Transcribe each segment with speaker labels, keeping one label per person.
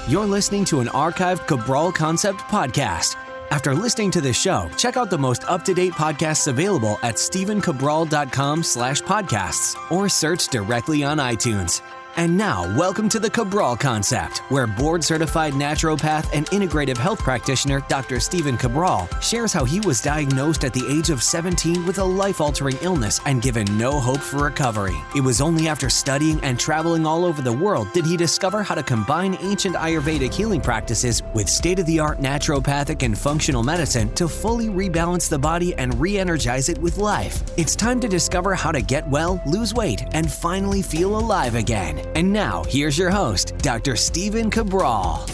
Speaker 1: You're listening to an archived Cabral Concept podcast. After listening to this show, check out the most up-to-date podcasts available at stephencabral.com/podcasts or search directly on iTunes. And now, welcome to the Cabral Concept, where board-certified naturopath and integrative health practitioner Dr. Stephen Cabral shares how he was diagnosed at the age of 17 with a life-altering illness and given no hope for recovery. It was only after studying and traveling all over the world did he discover how to combine ancient Ayurvedic healing practices with state-of-the-art naturopathic and functional medicine to fully rebalance the body and re-energize it with life. It's time to discover how to get well, lose weight, and finally feel alive again. And now, here's your host, Dr. Stephen Cabral.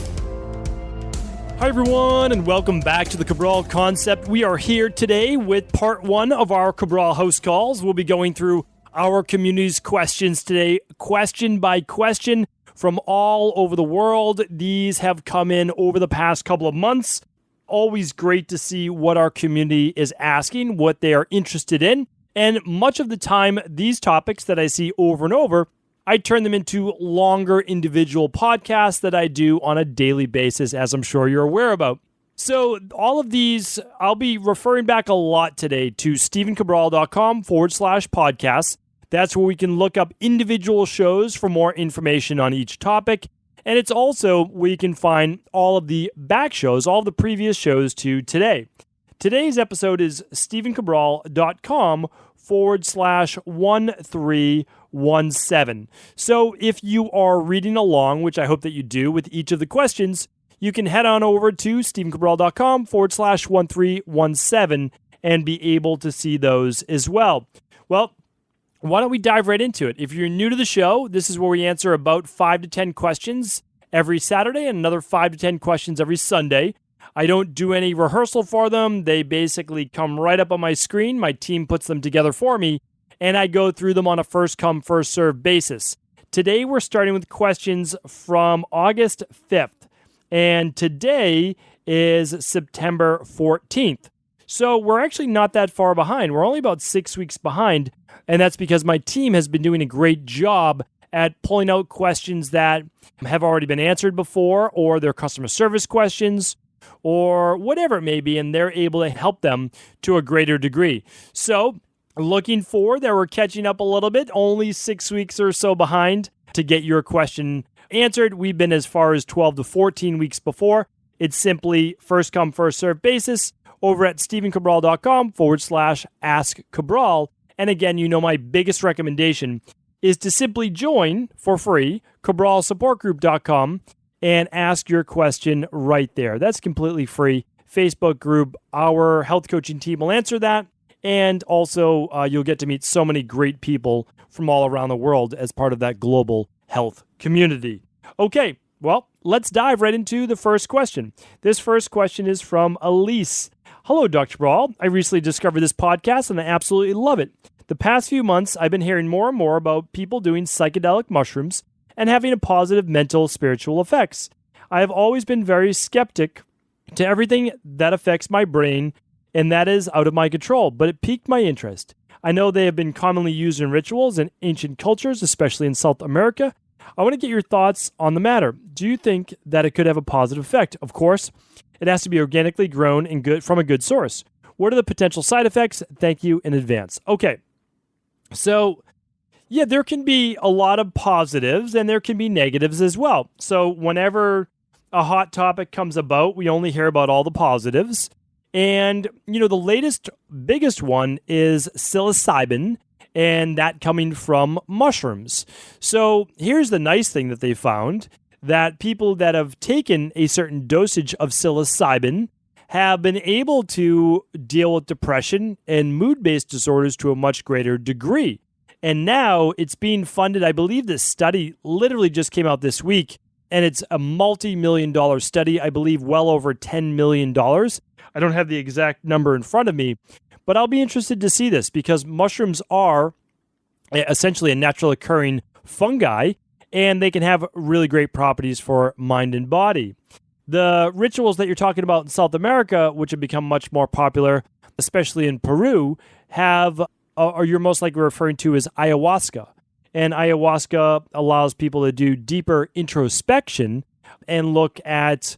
Speaker 2: Hi, everyone, and welcome back to the Cabral Concept. We are here today with part one of our Cabral HouseCalls. We'll be going through our community's questions today, question by question, from all over the world. These have come in over the past couple of months. Always great to see what our community is asking, what they are interested in. And much of the time, these topics that I see over and over, I turn them into longer individual podcasts that I do on a daily basis, as I'm sure you're aware about. So all of these, I'll be referring back a lot today to stephencabral.com/podcasts. That's where we can look up individual shows for more information on each topic. And it's also where you can find all of the back shows, all of the previous shows to today. Today's episode is stephencabral.com/1317. So if you are reading along, which I hope that you do with each of the questions, you can head on over to stephencabral.com/1317 and be able to see those as well. Well, why don't we dive right into it? If you're new to the show, this is where we answer about 5 to 10 questions every Saturday and another 5 to 10 questions every Sunday. I don't do any rehearsal for them. They basically come right up on my screen. My team puts them together for me, and I go through them on a first-come, first-served basis. Today, we're starting with questions from August 5th, and today is September 14th. So we're actually not that far behind. We're only about 6 weeks behind, and that's because my team has been doing a great job at pulling out questions that have already been answered before, or they're customer service questions, or whatever it may be, and they're able to help them to a greater degree. So, looking forward that we're catching up a little bit, only 6 weeks or so behind to get your question answered. We've been as far as 12 to 14 weeks before. It's simply first come, first served basis over at stephencabral.com/askcabral. And again, you know my biggest recommendation is to simply join for free cabralsupportgroup.com and ask your question right there. That's completely free. Facebook group, our health coaching team will answer that. And also, you'll get to meet so many great people from all around the world as part of that global health community. Okay, well, let's dive right into the first question. This first question is from Elise. Hello, Dr. Brawl. I recently discovered this podcast and I absolutely love it. The past few months, I've been hearing more and more about people doing psychedelic mushrooms and having a positive mental, spiritual effects. I have always been very skeptic to everything that affects my brain, and that is out of my control, but it piqued my interest. I know they have been commonly used in rituals in ancient cultures, especially in South America. I want to get your thoughts on the matter. Do you think that it could have a positive effect? Of course, it has to be organically grown and good from a good source. What are the potential side effects? Thank you in advance. Okay, so yeah, there can be a lot of positives and there can be negatives as well. So whenever a hot topic comes about, we only hear about all the positives. And, you know, the latest, biggest one is psilocybin, and that coming from mushrooms. So here's the nice thing that they found, that people that have taken a certain dosage of psilocybin have been able to deal with depression and mood-based disorders to a much greater degree. And now it's being funded. I believe this study literally just came out this week, and it's a multi-million-dollar study. I believe well over $10 million. I don't have the exact number in front of me, but I'll be interested to see this because mushrooms are essentially a natural occurring fungi, and they can have really great properties for mind and body. The rituals that you're talking about in South America, which have become much more popular, especially in Peru, have or you're most likely referring to as ayahuasca. And ayahuasca allows people to do deeper introspection and look at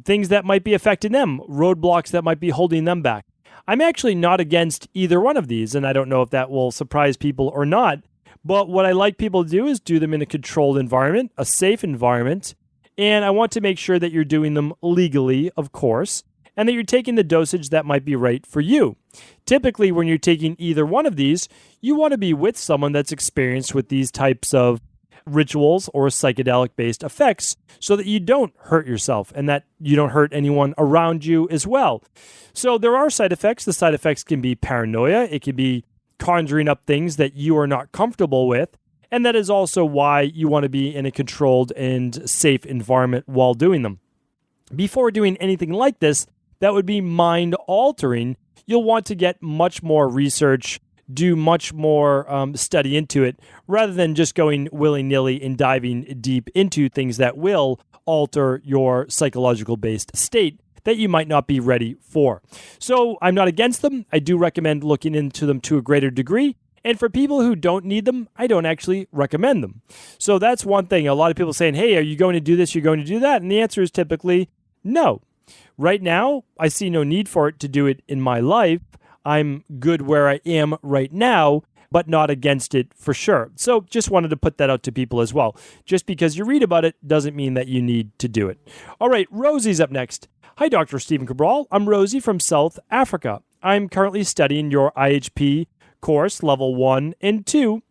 Speaker 2: things that might be affecting them, roadblocks that might be holding them back. I'm actually not against either one of these, and I don't know if that will surprise people or not, but what I like people to do is do them in a controlled environment, a safe environment, and I want to make sure that you're doing them legally, of course, and that you're taking the dosage that might be right for you. Typically, when you're taking either one of these, you want to be with someone that's experienced with these types of rituals or psychedelic-based effects so that you don't hurt yourself and that you don't hurt anyone around you as well. So there are side effects. The side effects can be paranoia. It can be conjuring up things that you are not comfortable with. And that is also why you want to be in a controlled and safe environment while doing them. Before doing anything like this, that would be mind-altering. You'll want to get much more research, do much more study into it, rather than just going willy-nilly and diving deep into things that will alter your psychological-based state that you might not be ready for. So I'm not against them. I do recommend looking into them to a greater degree. And for people who don't need them, I don't actually recommend them. So that's one thing. A lot of people saying, hey, are you going to do this? You're going to do that? And the answer is typically no. Right now, I see no need for it to do it in my life. I'm good where I am right now, but not against it for sure. So just wanted to put that out to people as well. Just because you read about it doesn't mean that you need to do it. All right, Rosie's up next. Hi, Dr. Stephen Cabral. I'm Rosie from South Africa. I'm currently studying your IHP course, level 1 and 2,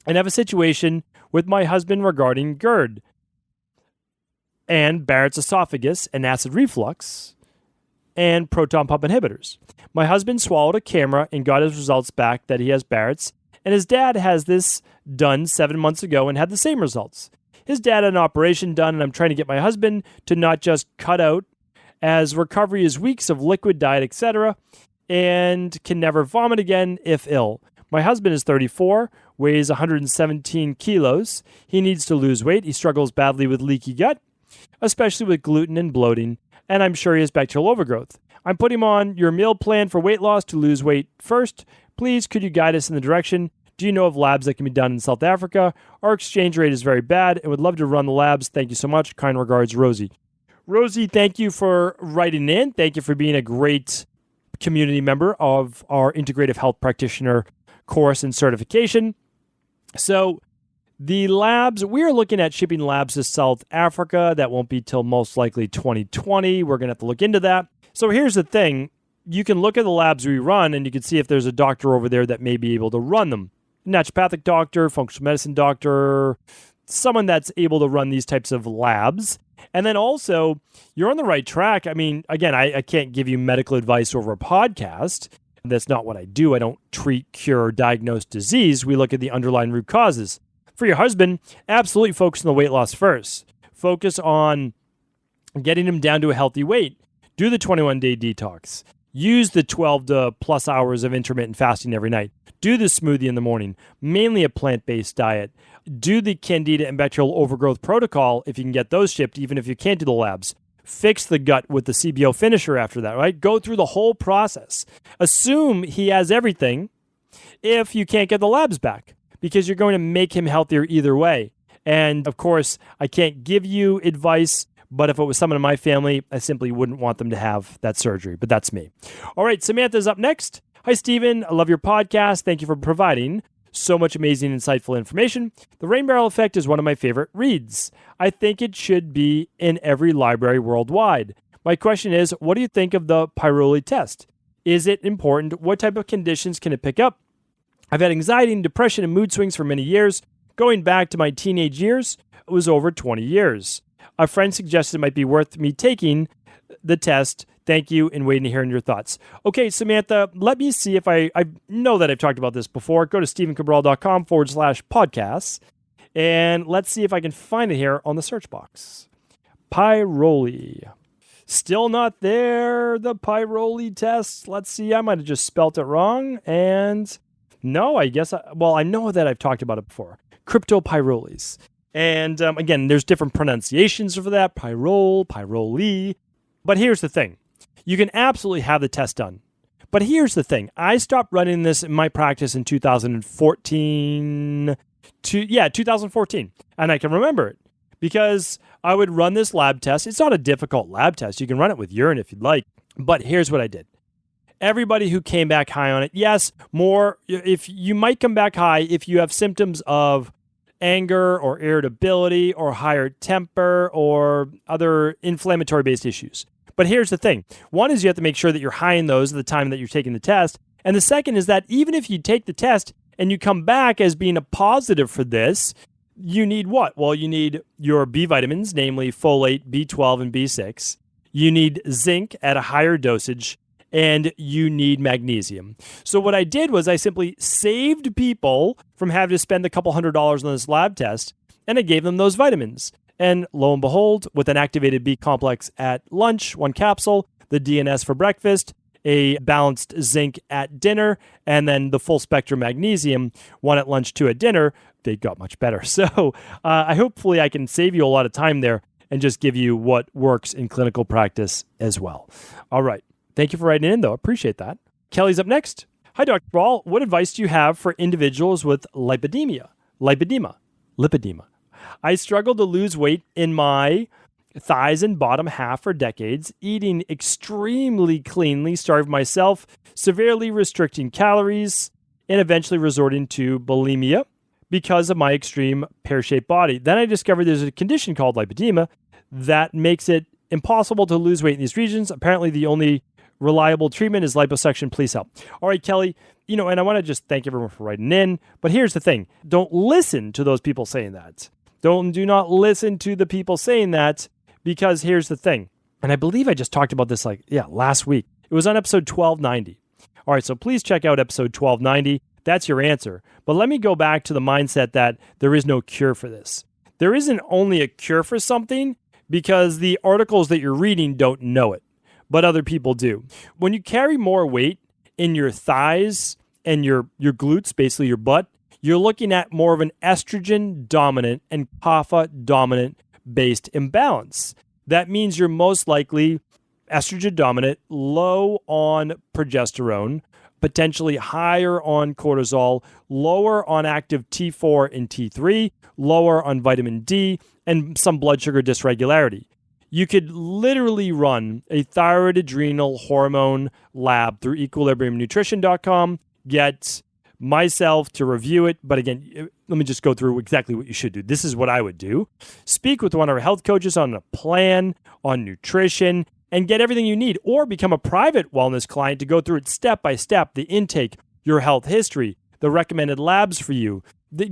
Speaker 2: and have a situation with my husband regarding GERD and Barrett's esophagus and acid reflux and proton pump inhibitors. My husband swallowed a camera and got his results back that he has Barrett's, and his dad has this done 7 months ago and had the same results. His dad had an operation done, and I'm trying to get my husband to not just cut out, as recovery is weeks of liquid diet, etc., and can never vomit again if ill. My husband is 34, weighs 117 kilos. He needs to lose weight. He struggles badly with leaky gut, especially with gluten and bloating, and I'm sure he has bacterial overgrowth. I'm putting him on your meal plan for weight loss to lose weight first. Please, could you guide us in the direction? Do you know of labs that can be done in South Africa? Our exchange rate is very bad and would love to run the labs. Thank you so much. Kind regards, Rosie. Rosie, thank you for writing in. Thank you for being a great community member of our Integrative Health Practitioner course and certification. So the labs, we are looking at shipping labs to South Africa. That won't be till most likely 2020. We're going to have to look into that. So here's the thing. You can look at the labs we run and you can see if there's a doctor over there that may be able to run them. Naturopathic doctor, functional medicine doctor, someone that's able to run these types of labs. And then also, you're on the right track. I mean, again, I can't give you medical advice over a podcast. That's not what I do. I don't treat, cure, or diagnose disease. We look at the underlying root causes. For your husband, absolutely focus on the weight loss first. Focus on getting him down to a healthy weight. Do the 21-day detox. Use the 12 to plus hours of intermittent fasting every night. Do the smoothie in the morning, mainly a plant-based diet. Do the candida and bacterial overgrowth protocol if you can get those shipped, even if you can't do the labs. Fix the gut with the CBO finisher after that, right? Go through the whole process. Assume he has everything if you can't get the labs back, because you're going to make him healthier either way. And of course, I can't give you advice, but if it was someone in my family, I simply wouldn't want them to have that surgery. But that's me. All right, Samantha's up next. Hi, Stephen. I love your podcast. Thank you for providing so much amazing, insightful information. The Rain Barrel Effect is one of my favorite reads. I think it should be in every library worldwide. My question is, what do you think of the Pyrrole test? Is it important? What type of conditions can it pick up? I've had anxiety and depression and mood swings for many years. Going back to my teenage years, it was over 20 years. A friend suggested it might be worth me taking the test. Thank you, and waiting to hear your thoughts. Okay, Samantha, let me see if I know that I've talked about this before. Go to stephencabral.com/podcasts, and let's see if I can find it here on the search box. Pyrrole. Still not there, the Pyrrole test. Let's see, I might have just spelt it wrong, and no, I guess, I know that I've talked about it before. Cryptopyrroles. And again, there's different pronunciations for that, Pyrrole, Pyrrole. But here's the thing. You can absolutely have the test done. But here's the thing. I stopped running this in my practice in 2014. 2014. And I can remember it because I would run this lab test. It's not a difficult lab test. You can run it with urine if you'd like. But here's what I did. Everybody who came back high on it, yes, more, if you might come back high if you have symptoms of anger or irritability or higher temper or other inflammatory-based issues. But here's the thing. One is you have to make sure that you're high in those at the time that you're taking the test. And the second is that even if you take the test and you come back as being a positive for this, you need what? Well, you need your B vitamins, namely folate, B12, and B6. You need zinc at a higher dosage, and you need magnesium. So what I did was I simply saved people from having to spend a couple $100s on this lab test, and I gave them those vitamins. And lo and behold, with an activated B complex at lunch, 1 capsule, the DNS for breakfast, a balanced zinc at dinner, and then the full spectrum magnesium, 1 at lunch, 2 at dinner, they got much better. So hopefully I can save you a lot of time there and just give you what works in clinical practice as well. All right. Thank you for writing in, though. Appreciate that. Kelly's up next. Hi, Dr. Cabral. What advice do you have for individuals with lipedema? I struggled to lose weight in my thighs and bottom half for decades, eating extremely cleanly, starved myself, severely restricting calories, and eventually resorting to bulimia because of my extreme pear-shaped body. Then I discovered there's a condition called lipedema that makes it impossible to lose weight in these regions. Apparently, the only reliable treatment is liposuction. Please help. All right, Kelly, and I want to just thank everyone for writing in. But here's the thing. Don't listen to those people saying that. Do not listen to the people saying that, because here's the thing. And I believe I just talked about this last week. It was on episode 1290. All right, so please check out episode 1290. That's your answer. But let me go back to the mindset that there is no cure for this. There isn't only a cure for something because the articles that you're reading don't know it, but other people do. When you carry more weight in your thighs and your glutes, basically your butt, you're looking at more of an estrogen dominant and kapha dominant based imbalance. That means you're most likely estrogen dominant, low on progesterone, potentially higher on cortisol, lower on active T4 and T3, lower on vitamin D, and some blood sugar dysregularity. You could literally run a thyroid adrenal hormone lab through equilibriumnutrition.com, get myself to review it. But again, let me just go through exactly what you should do. This is what I would do. Speak with one of our health coaches on a plan, on nutrition, and get everything you need, or become a private wellness client to go through it step by step, the intake, your health history, the recommended labs for you,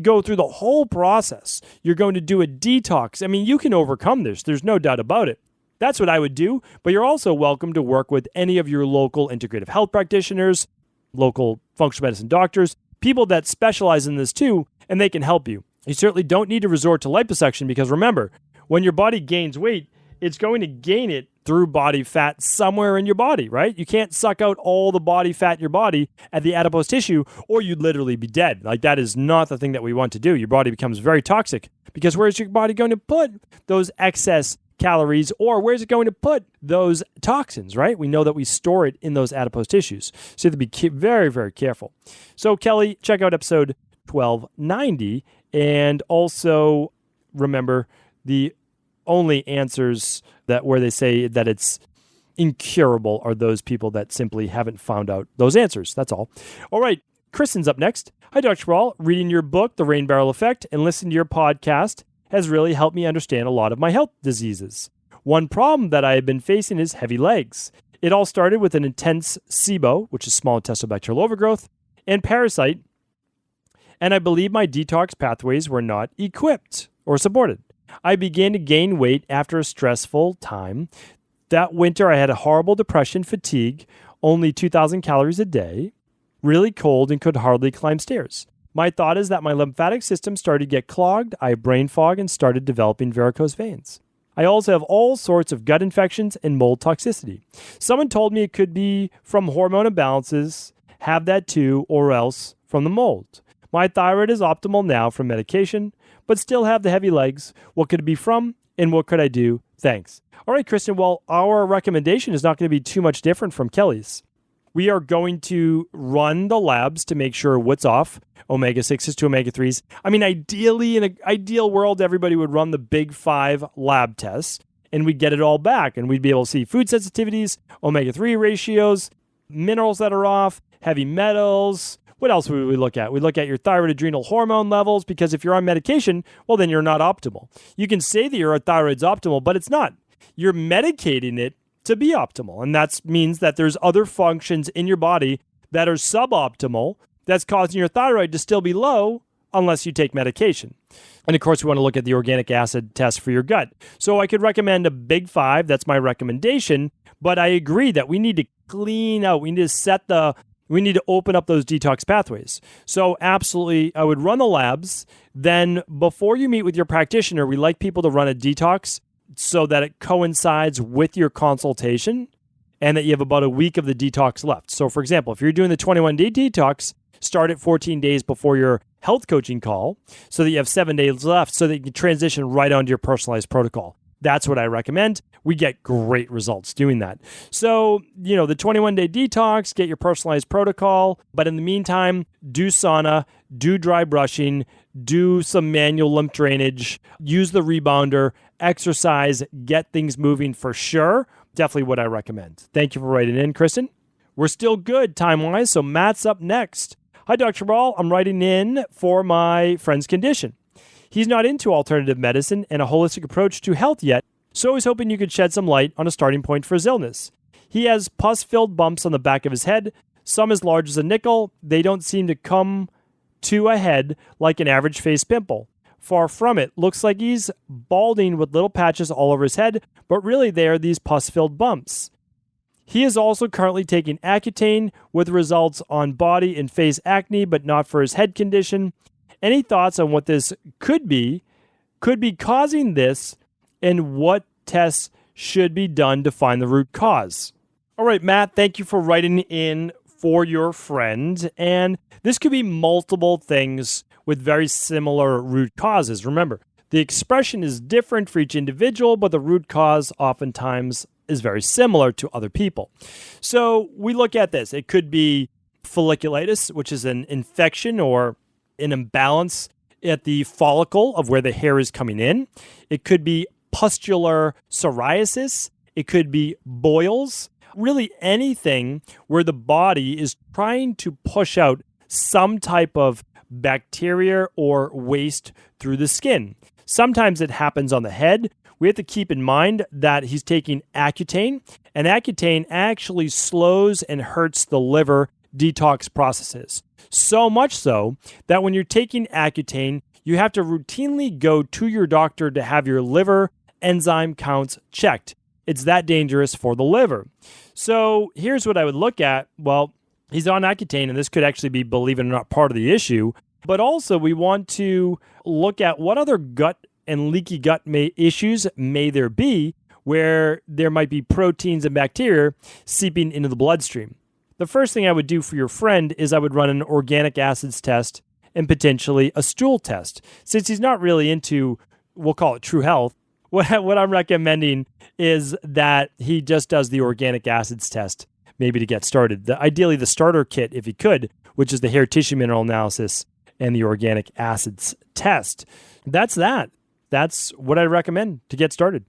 Speaker 2: go through the whole process. You're going to do a detox. I mean, you can overcome this. There's no doubt about it. That's what I would do, but you're also welcome to work with any of your local integrative health practitioners, local functional medicine doctors, people that specialize in this too, and they can help you. You certainly don't need to resort to liposuction because remember, when your body gains weight, it's going to gain it through body fat somewhere in your body, right? You can't suck out all the body fat in your body at the adipose tissue or you'd literally be dead. Like that is not the thing that we want to do. Your body becomes very toxic because where's your body going to put those excess calories or where's it going to put those toxins, right? We know that we store it in those adipose tissues. So you have to be very, very careful. So Kelly, check out episode 1290 and also remember the only answers that where they say that it's incurable are those people that simply haven't found out those answers. That's all. All right. Kristen's up next. Hi, Dr. Pyrrole. Reading your book, The Rain Barrel Effect, and listening to your podcast has really helped me understand a lot of my health diseases. One problem that I have been facing is heavy legs. It all started with an intense SIBO, which is small intestinal bacterial overgrowth, and parasite, and I believe my detox pathways were not equipped or supported. I began to gain weight after a stressful time. That winter, I had a horrible depression, fatigue, only 2,000 calories a day, really cold, and could hardly climb stairs. My thought is that my lymphatic system started to get clogged. I had brain fog and started developing varicose veins. I also have all sorts of gut infections and mold toxicity. Someone told me it could be from hormone imbalances, have that too, or else from the mold. My thyroid is optimal now from medication, but still have the heavy legs. What could it be from, and what could I do? Thanks. All right, Kristen, well, our recommendation is not going to be too much different from Kelly's. We are going to run the labs to make sure what's off, omega-6s to omega-3s. I mean, ideally, in an ideal world, everybody would run the big 5 lab tests, and we'd get it all back, and we'd be able to see food sensitivities, omega-3 ratios, minerals that are off, heavy metals. What else would we look at? We look at your thyroid adrenal hormone levels, because if you're on medication, well, then you're not optimal. You can say that your thyroid's optimal, but it's not. You're medicating it to be optimal. And that means that there's other functions in your body that are suboptimal that's causing your thyroid to still be low unless you take medication. And of course, we want to look at the organic acid test for your gut. So I could recommend a big 5. That's my recommendation. But I agree that we need to clean out. We need to open up those detox pathways. So absolutely, I would run the labs. Then before you meet with your practitioner, we like people to run a detox so that it coincides with your consultation and that you have about a week of the detox left. So for example, if you're doing the 21-day detox, start at 14 days before your health coaching call so that you have 7 days left so that you can transition right onto your personalized protocol. That's what I recommend. We get great results doing that. So, the 21-day detox, get your personalized protocol. But in the meantime, do sauna, do dry brushing, do some manual lymph drainage, use the rebounder, exercise, get things moving for sure. Definitely what I recommend. Thank you for writing in, Kristen. We're still good time-wise, so Matt's up next. Hi, Dr. Cabral. I'm writing in for my friend's condition. He's not into alternative medicine and a holistic approach to health yet, so I was hoping you could shed some light on a starting point for his illness. He has pus-filled bumps on the back of his head, some as large as a nickel. They don't seem to come to a head like an average face pimple. Far from it. Looks like he's balding with little patches all over his head, but really they are these pus-filled bumps. He is also currently taking Accutane with results on body and face acne, but not for his head condition. Any thoughts on what this could be causing this, and what tests should be done to find the root cause? All right, Matt, thank you for writing in for your friend. And this could be multiple things with very similar root causes. Remember, the expression is different for each individual, but the root cause oftentimes is very similar to other people. So we look at this. It could be folliculitis, which is an infection or an imbalance at the follicle of where the hair is coming in. It could be pustular psoriasis. It could be boils. Really anything where the body is trying to push out some type of bacteria or waste through the skin. Sometimes it happens on the head. We have to keep in mind that he's taking Accutane, and Accutane actually slows and hurts the liver detox processes. So much so that when you're taking Accutane, you have to routinely go to your doctor to have your liver enzyme counts checked. It's that dangerous for the liver. So here's what I would look at. Well, he's on Accutane, and this could actually be, believe it or not, part of the issue. But also we want to look at what other gut and leaky gut issues may there be where there might be proteins and bacteria seeping into the bloodstream. The first thing I would do for your friend is I would run an organic acids test and potentially a stool test. Since he's not really into, we'll call it true health, what I'm recommending is that he just does the organic acids test, maybe to get started. Ideally, the starter kit, if he could, which is the hair tissue mineral analysis and the organic acids test. That's that. That's what I recommend to get started.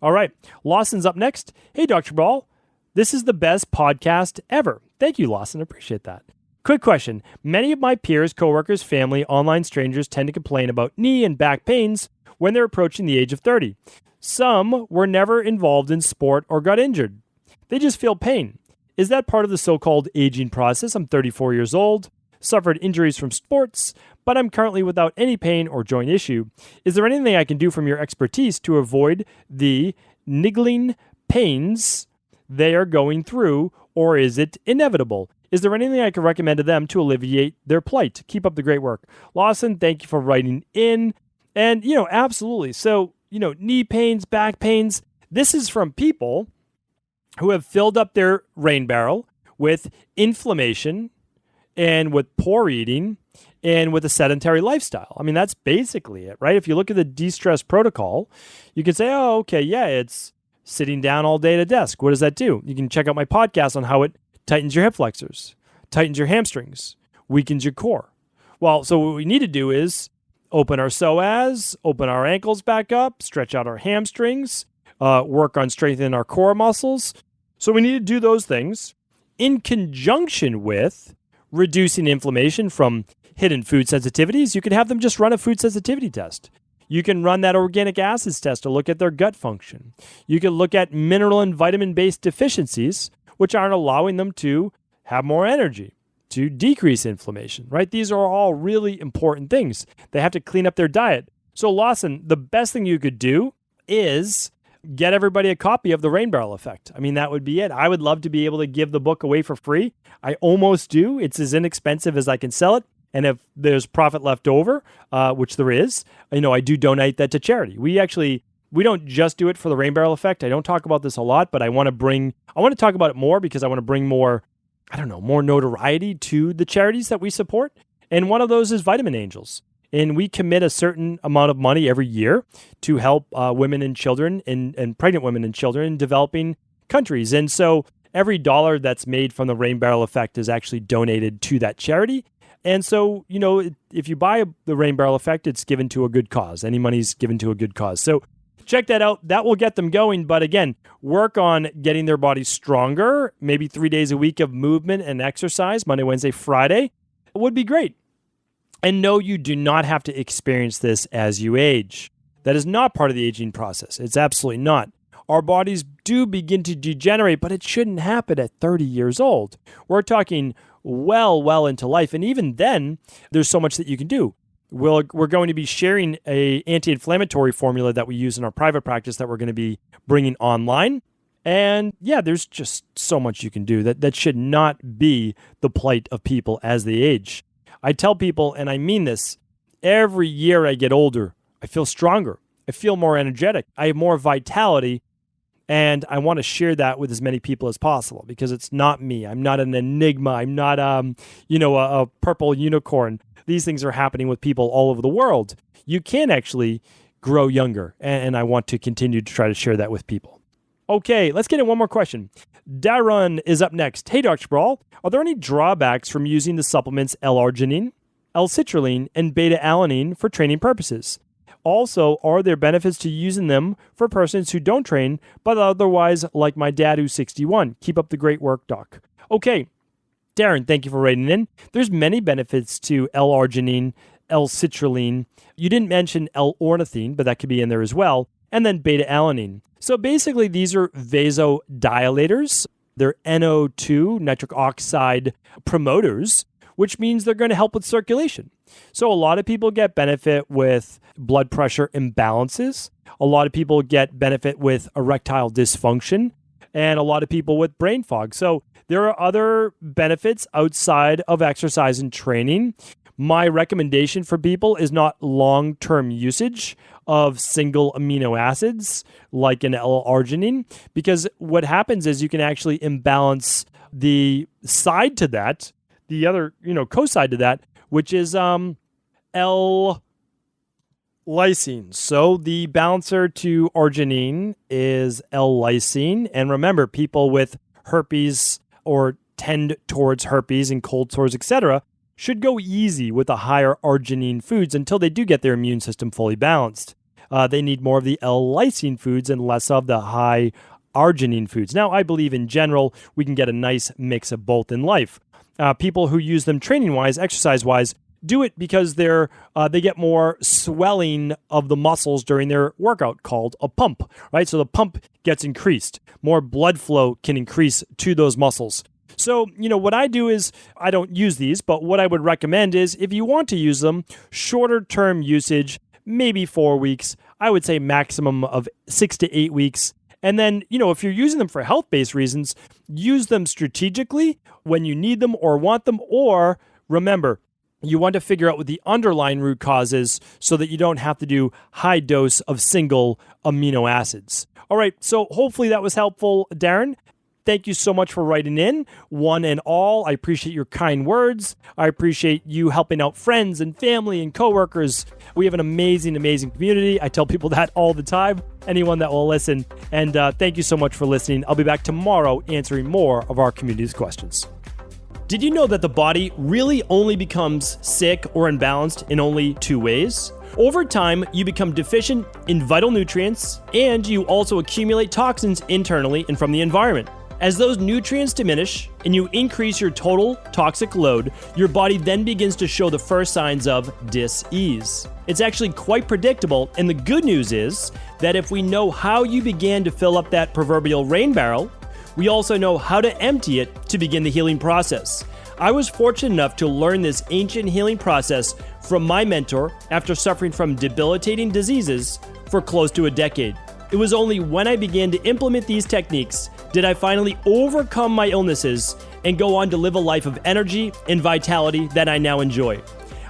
Speaker 2: All right, Lawson's up next. Hey, Dr. Ball, this is the best podcast ever. Thank you, Lawson. I appreciate that. Quick question. Many of my peers, coworkers, family, online strangers tend to complain about knee and back pains when they're approaching the age of 30. Some were never involved in sport or got injured. They just feel pain. Is that part of the so-called aging process? I'm 34 years old, suffered injuries from sports, but I'm currently without any pain or joint issue. Is there anything I can do from your expertise to avoid the niggling pains they are going through, or is it inevitable? Is there anything I can recommend to them to alleviate their plight? Keep up the great work. Lawson, thank you for writing in. And, absolutely. So, knee pains, back pains, this is from people who have filled up their rain barrel with inflammation and with poor eating and with a sedentary lifestyle. I mean, that's basically it, right? If you look at the de-stress protocol, you can say, oh, okay, yeah, it's sitting down all day at a desk. What does that do? You can check out my podcast on how it tightens your hip flexors, tightens your hamstrings, weakens your core. Well, so what we need to do is open our psoas, open our ankles back up, stretch out our hamstrings, work on strengthening our core muscles. So we need to do those things in conjunction with reducing inflammation from hidden food sensitivities. You can have them just run a food sensitivity test. You can run that organic acids test to look at their gut function. You can look at mineral and vitamin-based deficiencies, which aren't allowing them to have more energy, to decrease inflammation, right? These are all really important things. They have to clean up their diet. So Lawson, the best thing you could do is get everybody a copy of The Rain Barrel Effect. I mean, that would be it. I would love to be able to give the book away for free. I almost do. It's as inexpensive as I can sell it. And if there's profit left over, which there is, I do donate that to charity. We don't just do it for The Rain Barrel Effect. I don't talk about this a lot, but I want to talk about it more because I want to bring more notoriety to the charities that we support. And one of those is Vitamin Angels. And we commit a certain amount of money every year to help women and children and pregnant women and children in developing countries. And so every dollar that's made from The Rain Barrel Effect is actually donated to that charity. And so, if you buy The Rain Barrel Effect, it's given to a good cause. Any money's given to a good cause. So check that out. That will get them going. But again, work on getting their bodies stronger. Maybe 3 days a week of movement and exercise, Monday, Wednesday, Friday, would be great. And no, you do not have to experience this as you age. That is not part of the aging process. It's absolutely not. Our bodies do begin to degenerate, but it shouldn't happen at 30 years old. We're talking well into life. And even then, there's so much that you can do. We're going to be sharing an anti-inflammatory formula that we use in our private practice that we're going to be bringing online. And yeah, there's just so much you can do. That should not be the plight of people as they age. I tell people, and I mean this, every year I get older, I feel stronger. I feel more energetic. I have more vitality. And I want to share that with as many people as possible because it's not me. I'm not an enigma. I'm not, a purple unicorn. These things are happening with people all over the world. You can actually grow younger. And I want to continue to try to share that with people. Okay, let's get in one more question. Darren is up next. Hey, Dr. Cabral, are there any drawbacks from using the supplements L-arginine, L-citrulline, and beta-alanine for training purposes? Also, are there benefits to using them for persons who don't train, but otherwise like my dad who's 61? Keep up the great work, Doc. Okay, Darren, thank you for writing in. There's many benefits to L-arginine, L-citrulline. You didn't mention L-ornithine, but that could be in there as well. And then beta-alanine. So basically, these are vasodilators. They're NO2, nitric oxide promoters, which means they're going to help with circulation. So a lot of people get benefit with blood pressure imbalances. A lot of people get benefit with erectile dysfunction, and a lot of people with brain fog. So there are other benefits outside of exercise and training. My recommendation for people is not long-term usage of single amino acids like an L-arginine, because what happens is you can actually imbalance the side to that, the other, co-side to that, which is L-lysine. So the balancer to arginine is L-lysine. And remember, people with herpes or tend towards herpes and cold sores, etc., should go easy with the higher arginine foods until they do get their immune system fully balanced. They need more of the L-lysine foods and less of the high arginine foods. Now, I believe in general, we can get a nice mix of both in life. People who use them training-wise, exercise-wise, do it because they get more swelling of the muscles during their workout called a pump, right? So the pump gets increased. More blood flow can increase to those muscles. So, what I do is I don't use these, but what I would recommend is if you want to use them, shorter term usage, maybe 4 weeks. I would say maximum of 6 to 8 weeks. And then, if you're using them for health-based reasons, use them strategically when you need them or want them. Or remember, you want to figure out what the underlying root cause is so that you don't have to do high dose of single amino acids. All right, so hopefully that was helpful, Darren. Thank you so much for writing in, one and all. I appreciate your kind words. I appreciate you helping out friends and family and coworkers. We have an amazing, amazing community. I tell people that all the time. anyone that will listen. And thank you so much for listening. I'll be back tomorrow answering more of our community's questions. Did you know that the body really only becomes sick or imbalanced in only 2 ways? Over time, you become deficient in vital nutrients, and you also accumulate toxins internally and from the environment. As those nutrients diminish and you increase your total toxic load, your body then begins to show the first signs of dis-ease. It's actually quite predictable, and the good news is that if we know how you began to fill up that proverbial rain barrel, we also know how to empty it to begin the healing process. I was fortunate enough to learn this ancient healing process from my mentor after suffering from debilitating diseases for close to a decade. It was only when I began to implement these techniques did I finally overcome my illnesses and go on to live a life of energy and vitality that I now enjoy.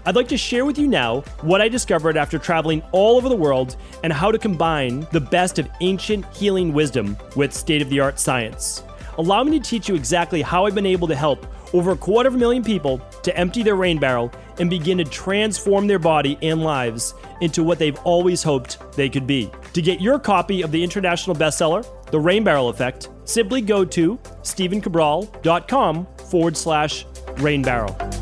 Speaker 2: I'd like to share with you now what I discovered after traveling all over the world and how to combine the best of ancient healing wisdom with state-of-the-art science. Allow me to teach you exactly how I've been able to help over 250,000 people to empty their rain barrel and begin to transform their body and lives into what they've always hoped they could be. To get your copy of the international bestseller, The Rain Barrel Effect, simply go to stephencabral.com/rainbarrel.